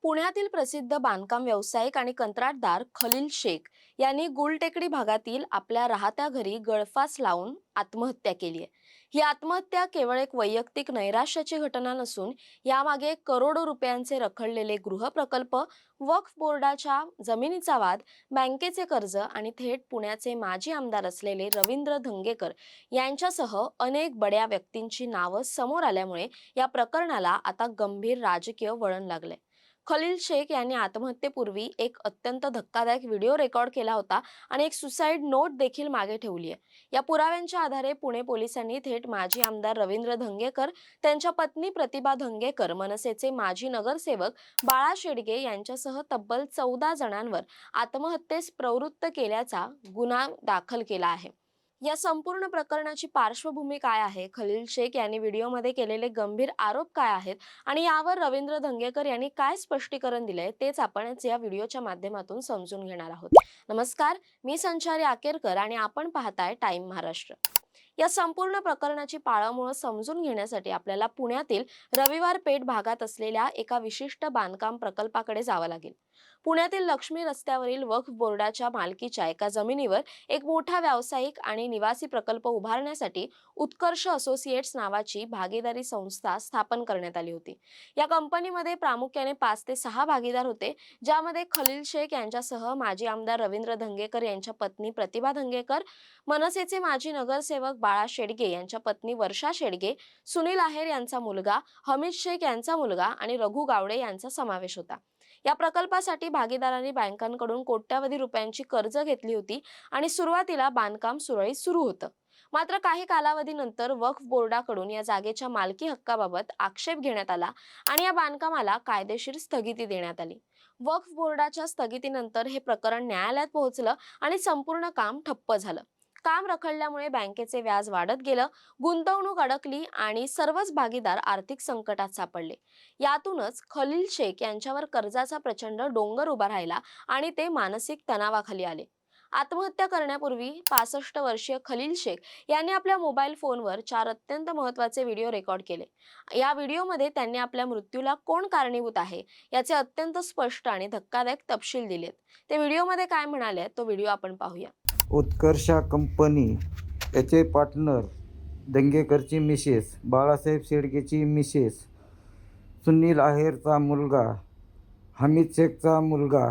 पुण्यातील प्रसिद्ध बांधकाम व्यावसायिक आणि कंत्राटदार खलील शेख यांनी गुलटेकडी भागातील आपल्या राहत्या घरी गळफास लावून आत्महत्या केली आहे। ही आत्महत्या केवळ एक वैयक्तिक नैराश्याची घटना नसून यामागे करोडो रुपयांचे रखडलेले गृहप्रकल्प, वक्फ बोर्डाच्या जमिनीचा वाद, बँकेचे कर्ज आणि थेट पुण्याचे माजी आमदार असलेले रवींद्र धंगेकर यांच्यासह अनेक बड्या व्यक्तींची नावं समोर आल्यामुळे या प्रकरणाला आता गंभीर राजकीय वळण लागले। खलील शेख यांनी आत्महत्येपूर्वी एक अत्यंत धक्कादायक व्हिडिओ रेकॉर्ड केला होता आणि एक सुसाईड नोट देखील मागे ठेवली आहे। या पुराव्यांच्या आधारे पुणे पोलिसांनी थेट माजी आमदार रवींद्र धंगेकर, त्यांच्या पत्नी प्रतिभा धंगेकर, मनसेचे माजी नगरसेवक बाळा शेडगे यांच्यासह तब्बल 14 जणांवर आत्महत्येस प्रवृत्त केल्याचा गुन्हा दाखल केला आहे। या संपूर्ण प्रकरणाची पार्श्वभूमी काय आहे, खलील शेख यांनी व्हिडिओमध्ये केलेले गंभीर आरोप काय आहेत आणि यावर रवींद्र धंगेकर यांनी काय स्पष्टीकरण दिलंय तेच आपण या व्हिडिओच्या माध्यमातून समजून घेणार आहोत। नमस्कार, मी संचारी आकेरकर आणि आपण पाहताय टाइम महाराष्ट्र। या संपूर्ण प्रकरणाची पाळंमुळं समजून घेण्यासाठी आपल्याला पुण्यातील रविवार पेठ भागात असलेल्या एका विशिष्ट बांधकाम प्रकल्पाकडे जावं लागेल। पुण्यातील लक्ष्मी रस्त्यावरील वक्फ बोर्डाच्या मालकीच्या एका जमिनीवर एक मोठा व्यावसायिक आणि निवासी प्रकल्प उभारण्यासाठी उत्कर्ष असोसिएट्स नावाची भागीदारी संस्था स्थापन करण्यात आली होती। या कंपनीमध्ये प्रामुख्याने 5 ते 6 भागीदार होते, ज्यामध्ये खलील शेख यांच्यासह माजी आमदार रवींद्र धंगेकर यांच्या पत्नी प्रतिभा धंगेकर, मनसेचे माजी नगरसेवक बाळा शेडगे यांच्या पत्नी वर्षा शेडगे, सुनील आहेर यांचा मुलगा, हमीद शेख यांचा मुलगा आणि रघु गावडे यांचा समावेश होता। या प्रकल्पासाठी भागीदारांनी बँकांकडून कोट्यावधी रुपयांची कर्ज घेतली होती आणि सुरुवातीला बांधकाम सुरळीत सुरू होतं। मात्र काही कालावधीनंतर वक्फ बोर्डाकडून या जागेच्या मालकी हक्काबाबत आक्षेप घेण्यात आला आणि या बांधकामाला कायदेशीर स्थगिती देण्यात आली। वक्फ बोर्डाच्या स्थगितीनंतर हे प्रकरण न्यायालयात पोहोचलं आणि संपूर्ण काम ठप्प झालं। काम रखडल्यामुळे बँकेचे व्याज वाढत गेलं, गुंतवणूक अडकली आणि सर्वच भागीदार आर्थिक संकटात सापडले। यातूनच खलील शेख यांच्यावर कर्जाचा प्रचंड डोंगर उभा राहिला आणि ते मानसिक तणावाखाली आले। आत्महत्या करण्यापूर्वी 65 वर्षीय खलील शेख यांनी आपल्या मोबाईल फोनवर 4 अत्यंत महत्त्वाचे व्हिडिओ रेकॉर्ड केले। या व्हिडिओमध्ये त्यांनी आपल्या मृत्यूला कोण कारणीभूत आहे याचे अत्यंत स्पष्ट आणि धक्कादायक तपशील दिलेत। ते व्हिडिओमध्ये काय म्हणाले तो व्हिडिओ आपण पाहूया। उत्कर्षा कंपनी, याचे पार्टनर दंगेकरची मिसेस, बाळासाहेब शेडगेची मिसेस, सुनील आहेरचा मुलगा, हमीद शेखचा मुलगा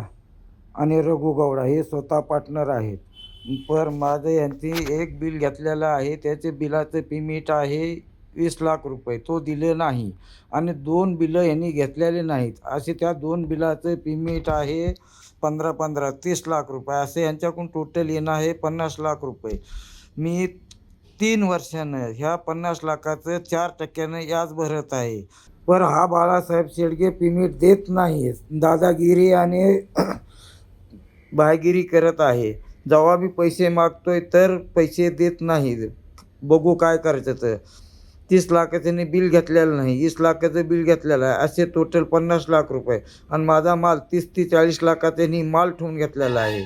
आणि रघु गौडा हे स्वतः पार्टनर आहेत। पर माझं यांची एक बिल घेतलेलं आहे, त्याचे बिलाचं पेमेंट आहे 20 लाख रुपये, तो दिले नाही आणि 2 बिलं यांनी घेतलेले नाहीत, असे त्या 2 बिलाचं पेमेंट आहे 15-15 30 लाख रुपये, असे यांच्याकडून टोटल येणं आहे 50 लाख रुपये। मी 3 वर्षानं ह्या 50 लाखाचं 4% याज भरत आहे, पर हा बाळासाहेब शेडगे पेमेंट देत नाही, दादागिरी आणि भाईगिरी करत आहे। जेव्हा मी पैसे मागतोय तर पैसे देत नाही, बघू काय करायचं। तर 30 लाखाचं बिल घेतलेलं नाही, 20 लाखाचं बिल घेतलेलं आहे, असे टोटल 50 लाख रुपये आणि माझा माल 30 ते 40 लाखाचा माल ठेवून घेतलेला आहे।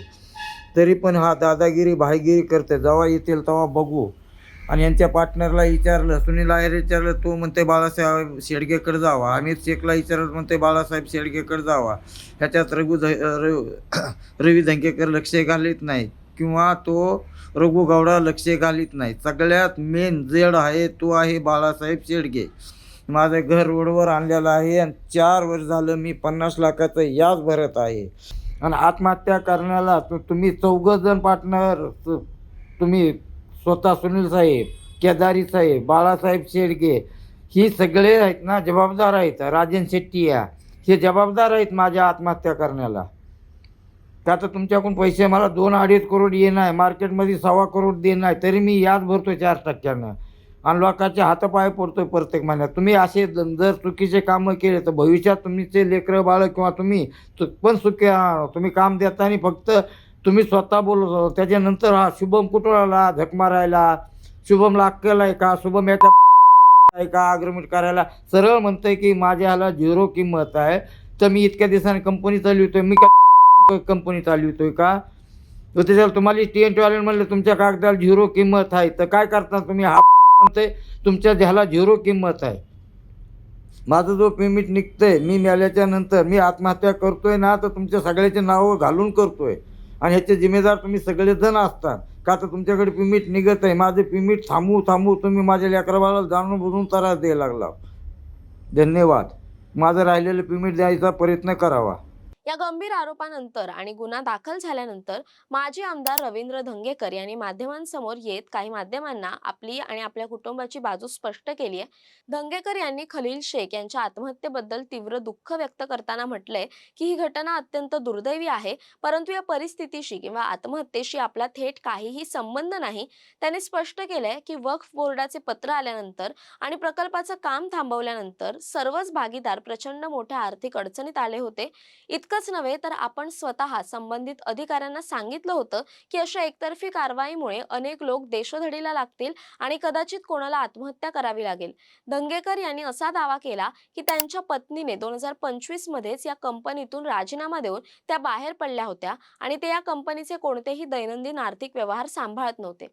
तरी पण हा दादागिरी भाईगिरी करते, जेव्हा येतील तेव्हा बघू। आणि यांच्या पार्टनरला विचारलं, सुनील आहेर विचारलं, तो म्हणते बाळासाहेब शेडगेकडे जावा, अमित शेखला विचारलं, म्हणते बाळासाहेब शेडगेकडे जावा। ह्याच्यात रवी धंगेकर लक्ष घालीत नाही किंवा तो रघु गौडा लक्ष घालीत नाही। सगळ्यात मेन जड आहे तो आहे बाळासाहेब शेडगे। माझं घर रोडवर आणलेलं आहे आणि 4 वर्ष झालं मी 50 लाखाचं याज भरत आहे आणि आत्महत्या करण्याला तुम्ही 4 जण पार्टनर, तुम्ही स्वतः सुनील साहेब, केदारी साहेब, बाळासाहेब शेडगे ही सगळे आहेत ना जबाबदार आहेत। राजन शेट्टी हे जबाबदार आहेत माझ्या आत्महत्या करण्याला। का तर तुमच्याकडून पैसे मला 2-2.5 करोड येणं आहे, मार्केटमध्ये 1.25 करोड देणं आहे, तरी मी याच भरतो 4% आणि लोकांचे हातापाय पडतोय प्रत्येक महिन्यात। तुम्ही असे जर चुकीचे कामं केले तर भविष्यात तुमचे लेकरं बाळ किंवा तुम्ही पण तुम्ही काम देताना फक्त तुम्ही स्वतः बोलत होता। त्याच्यानंतर हा शुभम कुटुळाला झक मारायला, शुभमला अक्कल आहे का, शुभम याच्या आहे का अग्रिमेंट करायला, सरळ म्हणतंय की माझ्या ह्याला 0 किंमत आहे। तर मी इतक्या दिवसांनी कंपनी चालवतोय, मी काय कंपनी चालवतोय का? तर त्याच्याला तुम्हाला TNT वाले म्हणलं तुमच्या कागदाला 0 किंमत आहे, तर काय करता तुम्ही? हा म्हणतोय तुमच्या ह्याला 0 किंमत आहे। माझं जो पेमेंट निघतंय मी मेल्याच्या नंतर मी आत्महत्या करतोय ना तर तुमच्या सगळ्याचे नावं घालून करतोय आणि ह्याचे जिम्मेदार तुम्ही सगळेजण असतात का तर तुमच्याकडे पेमेंट निघत आहे. माझे पेमेंट थांबू तुम्ही माझ्या लेकराबाळाला जाणून बुजून त्रास द्यायला लागला. धन्यवाद. माझं राहिलेलं पेमेंट द्यायचा प्रयत्न करावा. या गंभीर आरोपानंतर आणि गुन्हा दाखल झाल्यानंतर माजी आमदार रवींद्र धंगेकर यांनी माध्यमांसमोर येत काही माध्यमांना आपली आणि आपल्या कुटुंबाची बाजू स्पष्ट केली आहे. धंगेकर यांनी खलील शेख यांच्या आत्महत्येबद्दल तीव्र दुःख व्यक्त करताना म्हटलंय की ही घटना अत्यंत दुर्दैवी आहे, परंतु या परिस्थितीशी किंवा आत्महत्येशी आपला थेट काहीही संबंध नाही. त्यांनी स्पष्ट केलंय की वक्फ बोर्डाचे पत्र आल्यानंतर आणि प्रकल्पाचं काम थांबवल्यानंतर सर्वच भागीदार प्रचंड मोठ्या आर्थिक अडचणीत आले होते. इतकंच नव्हे तर आपण स्वतः संबंधित अधिकाऱ्यांना सांगितलं होतं की अशा एकतर्फी कारवाईमुळे अनेक लोक देशोधडीला लागतील आणि कदाचित कोणाला आत्महत्या करावी लागेल. धंगेकर यांनी असा दावा केला की त्यांच्या पत्नीने 2025 मध्येच या कंपनीतून राजीनामा देऊन त्या बाहेर पडल्या होत्या आणि ते या कंपनीचे कोणतेही दैनंदिन आर्थिक व्यवहार सांभाळत नव्हते.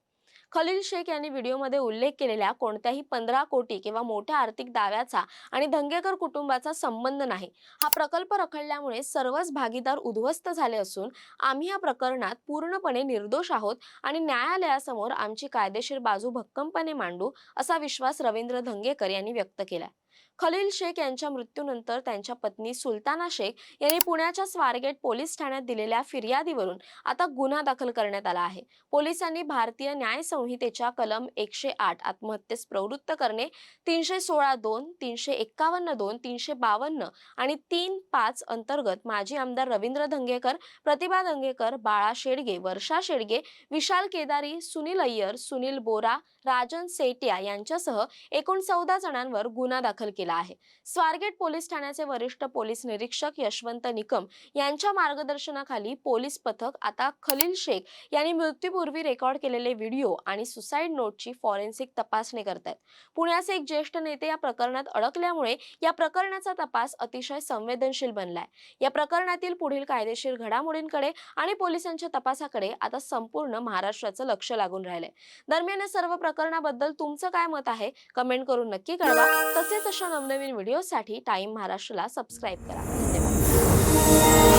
खलील शेख यांनी व्हिडिओमध्ये उल्लेख केलेल्या कोणत्याही 15 कोटी किंवा मोठ्या आर्थिक दाव्याचा आणि धंगेकर कुटुंबाचा संबंध नाही. हा प्रकल्प रखडल्यामुळे सर्वच भागीदार उद्ध्वस्त झाले असून आम्ही या प्रकरणात पूर्णपणे निर्दोष आहोत आणि न्यायालयासमोर आमची कायदेशीर बाजू भक्कमपणे मांडू असा विश्वास रवींद्र धंगेकर यांनी व्यक्त केला. खलील शेख यांच्या मृत्यूनंतर त्यांच्या पत्नी सुलताना शेख यांनी पुण्याच्या स्वारगेट पोलीस ठाण्यात दिलेल्या फिर्यादीवरून आता गुन्हा दाखल करण्यात आला आहे. पोलिसांनी भारतीय न्याय संहितेच्या कलम 108 आत्महत्येस प्रवृत्त करणे, 316(2), 351(2), 352 आणि 3(5) अंतर्गत माजी आमदार रवींद्र धंगेकर, प्रतिभा धंगेकर, बाळा शेडगे, वर्षा शेडगे, विशाल केदारी, सुनील अय्यर, सुनील बोरा, राजन सेटिया यांच्यासह एकूण 14 जणांवर गुन्हा दाखल केला आहे. स्वारगेट पोलीस ठाण्याचे वरिष्ठ पोलीस निरीक्षक यशवंत निकम यांच्या मार्गदर्शनाखाली पोलीस पथक आता खलील शेख यांनी मृत्यूपूर्वी रेकॉर्ड केलेले व्हिडिओ आणि सुसाईड नोटची फॉरेन्सिक तपासणी करतायत. पुण्याचे एक ज्येष्ठ नेते या प्रकरणात अडकल्यामुळे या प्रकरणाचा तपास अतिशय संवेदनशील बनलाय. या प्रकरणातील पुढील कायदेशीर घडामोडींकडे आणि पोलिसांच्या तपासाकडे आता संपूर्ण महाराष्ट्राचं लक्ष लागून राहिलंय. दरम्यान या सर्व प्रकरणाबद्दल तुमचं काय मत आहे कमेंट करून नक्की कळवा. तसेच अशा नवनवीन व्हिडिओसाठी टाइम महाराष्ट्राला सबस्क्राईब करा. धन्यवाद.